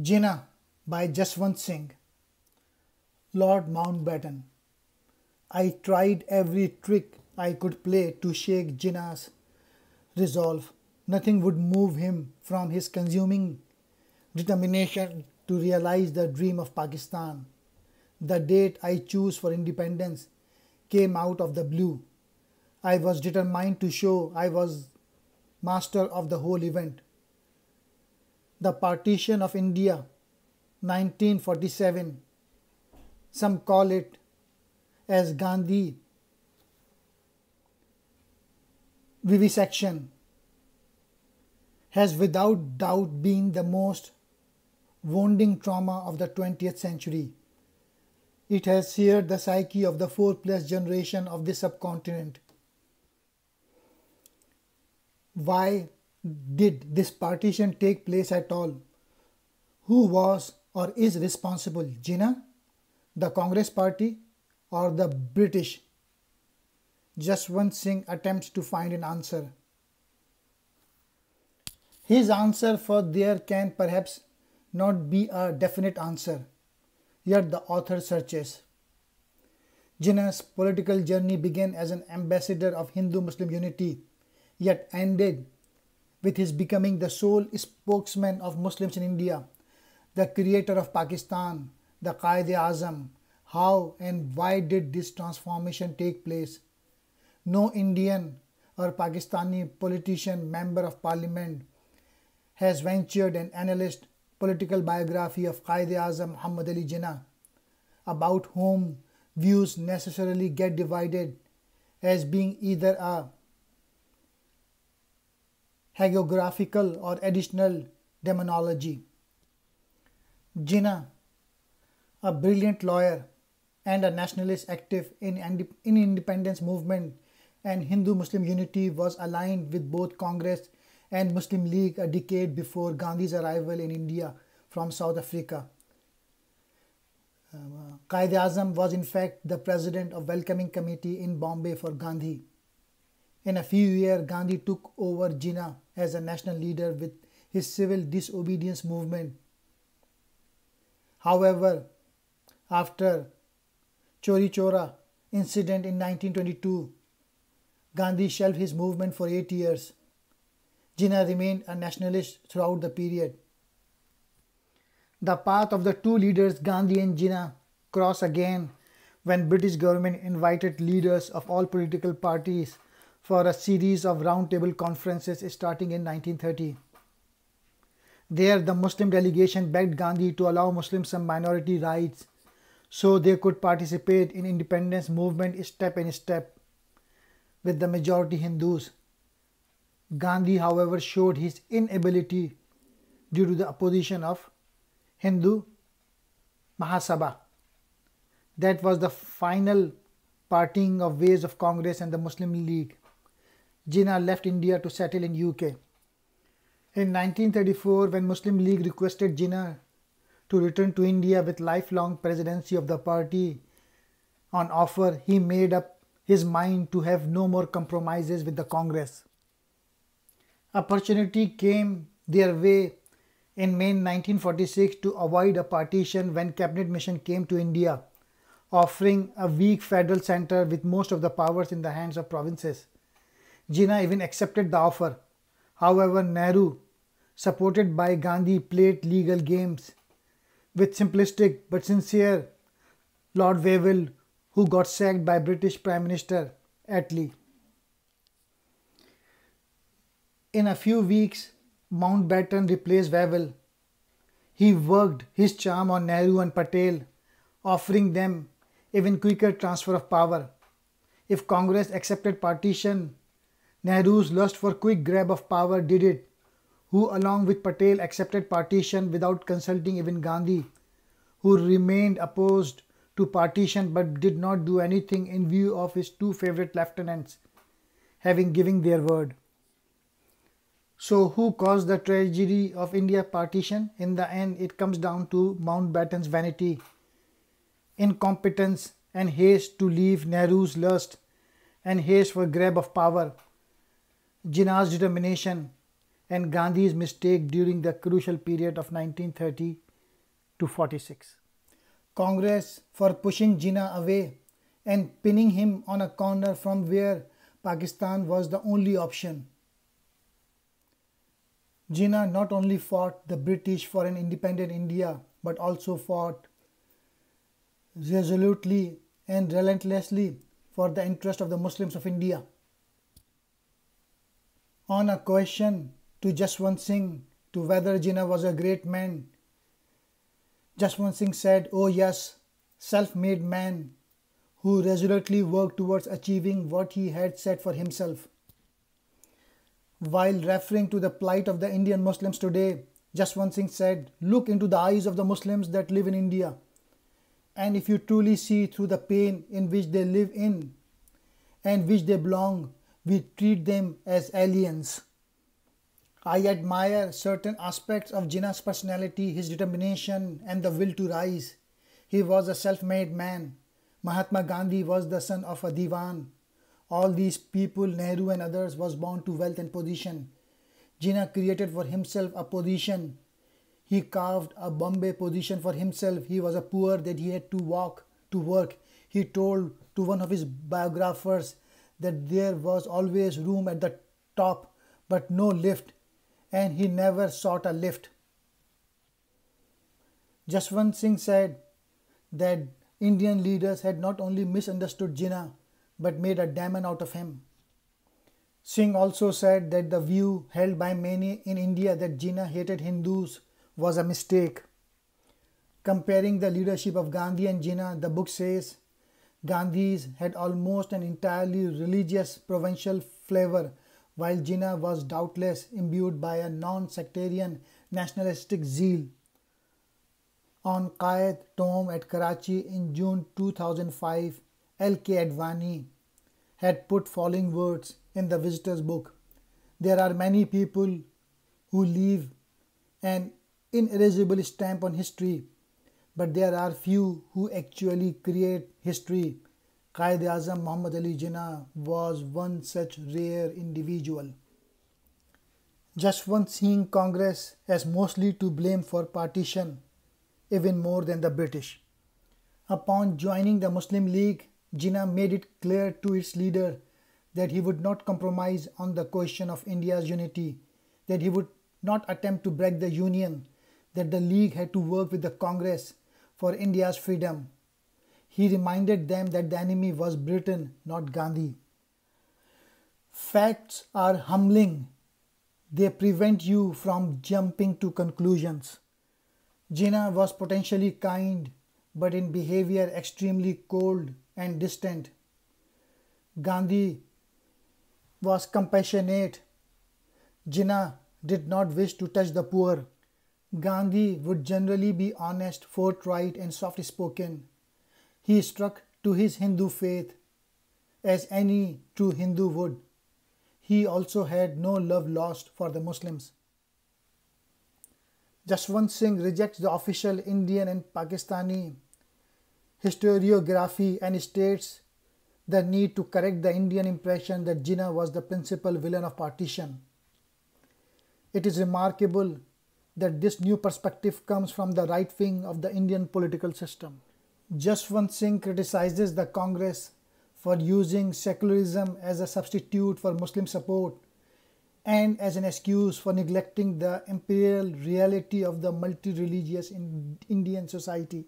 Jinnah by Jaswant Singh. Lord Mountbatten. I tried every trick I could play to shake Jinnah's resolve. Nothing would move him from his consuming determination to realize the dream of Pakistan. The date I chose for independence came out of the blue. I was determined to show I was master of the whole event. The partition of India, 1947, some call it as Gandhi vivisection, has without doubt been the most wounding trauma of the 20th century. It has seared the psyche of the 4+ generation of this subcontinent. Why did this partition take place at all? Who was or is responsible? Jinnah, the Congress Party, or the British? Jaswant Singh attempts to find an answer. His answer for there can perhaps not be a definite answer, yet the author searches. Jinnah's political journey began as an ambassador of Hindu-Muslim unity, yet ended with his becoming the sole spokesman of Muslims in India, the creator of Pakistan, the Qaid-e-Azam. How and why did this transformation take place? No Indian or Pakistani politician, member of parliament, has ventured an analyst political biography of Qaid-e-Azam Muhammad Ali Jinnah, about whom views necessarily get divided as being either a hagiographical or additional demonology. Jinnah, a brilliant lawyer and a nationalist active in independence movement and Hindu-Muslim unity, was aligned with both Congress and Muslim League a decade before Gandhi's arrival in India from South Africa. Qaid-e-Azam was in fact the president of welcoming committee in Bombay for Gandhi. In a few years, Gandhi took over Jinnah as a national leader with his civil disobedience movement. However, after Chori Chora incident in 1922, Gandhi shelved his movement for 8 years. Jinnah remained a nationalist throughout the period. The path of the two leaders, Gandhi and Jinnah, crossed again when British government invited leaders of all political parties for a series of roundtable conferences starting in 1930. There, the Muslim delegation begged Gandhi to allow Muslims some minority rights so they could participate in independence movement step by step with the majority Hindus. Gandhi, however, showed his inability due to the opposition of Hindu Mahasabha. That was the final parting of ways of Congress and the Muslim League. Jinnah left India to settle in UK. In 1934, when Muslim League requested Jinnah to return to India with lifelong presidency of the party on offer, he made up his mind to have no more compromises with the Congress. Opportunity came their way in May 1946 to avoid a partition when cabinet mission came to India, offering a weak federal center with most of the powers in the hands of provinces. Jinnah even accepted the offer. However, Nehru, supported by Gandhi, played legal games with simplistic but sincere Lord Wavell, who got sacked by British Prime Minister Attlee. In a few weeks, Mountbatten replaced Wavell. He worked his charm on Nehru and Patel, offering them even quicker transfer of power. If Congress accepted partition, Nehru's lust for quick grab of power did it, who along with Patel accepted partition without consulting even Gandhi, who remained opposed to partition but did not do anything in view of his two favorite lieutenants having given their word. So who caused the tragedy of India partition? In the end, it comes down to Mountbatten's vanity, incompetence and haste to leave, Nehru's lust and haste for grab of power, Jinnah's determination, and Gandhi's mistake during the crucial period of 1930 to 46. Congress for pushing Jinnah away and pinning him on a corner from where Pakistan was the only option. Jinnah not only fought the British for an independent India but also fought resolutely and relentlessly for the interest of the Muslims of India. On a question to Jaswant Singh to whether Jinnah was a great man, Jaswant Singh said, "Oh yes, self-made man who resolutely worked towards achieving what he had set for himself." While referring to the plight of the Indian Muslims today, Jaswant Singh said, "Look into the eyes of the Muslims that live in India, and if you truly see through the pain in which they live in and which they belong, we treat them as aliens." I admire certain aspects of Jinnah's personality, his determination and the will to rise. He was a self-made man. Mahatma Gandhi was the son of a diwan. All these people, Nehru and others, was born to wealth and position. Jinnah created for himself a position. He carved a Bombay position for himself. He was a poor that he had to walk to work. He told to one of his biographers that there was always room at the top but no lift, and he never sought a lift. Jaswant Singh said that Indian leaders had not only misunderstood Jinnah but made a demon out of him. Singh also said that the view held by many in India that Jinnah hated Hindus was a mistake. Comparing the leadership of Gandhi and Jinnah, the book says Gandhi's had almost an entirely religious provincial flavor, while Jinnah was doubtless imbued by a non-sectarian nationalistic zeal. On Qaed tomb at Karachi in June 2005, L.K. Advani had put following words in the Visitor's Book: "There are many people who leave an inerasable stamp on history, but there are few who actually create history. Qaid-e-Azam Muhammad Ali Jinnah was one such rare individual." Jaswant Singh Congress has mostly to blame for partition, even more than the British. Upon joining the Muslim League, Jinnah made it clear to its leader that he would not compromise on the question of India's unity, that he would not attempt to break the union, that the League had to work with the Congress for India's freedom. He reminded them that the enemy was Britain, not Gandhi. Facts are humbling. They prevent you from jumping to conclusions. Jinnah was potentially kind, but in behavior extremely cold and distant. Gandhi was compassionate. Jinnah did not wish to touch the poor. Gandhi would generally be honest, forthright and soft-spoken. He stuck to his Hindu faith as any true Hindu would. He also had no love lost for the Muslims. Jaswant Singh rejects the official Indian and Pakistani historiography and states the need to correct the Indian impression that Jinnah was the principal villain of partition. It is remarkable that this new perspective comes from the right wing of the Indian political system. Jaswant Singh criticizes the Congress for using secularism as a substitute for Muslim support and as an excuse for neglecting the imperial reality of the multi-religious Indian society.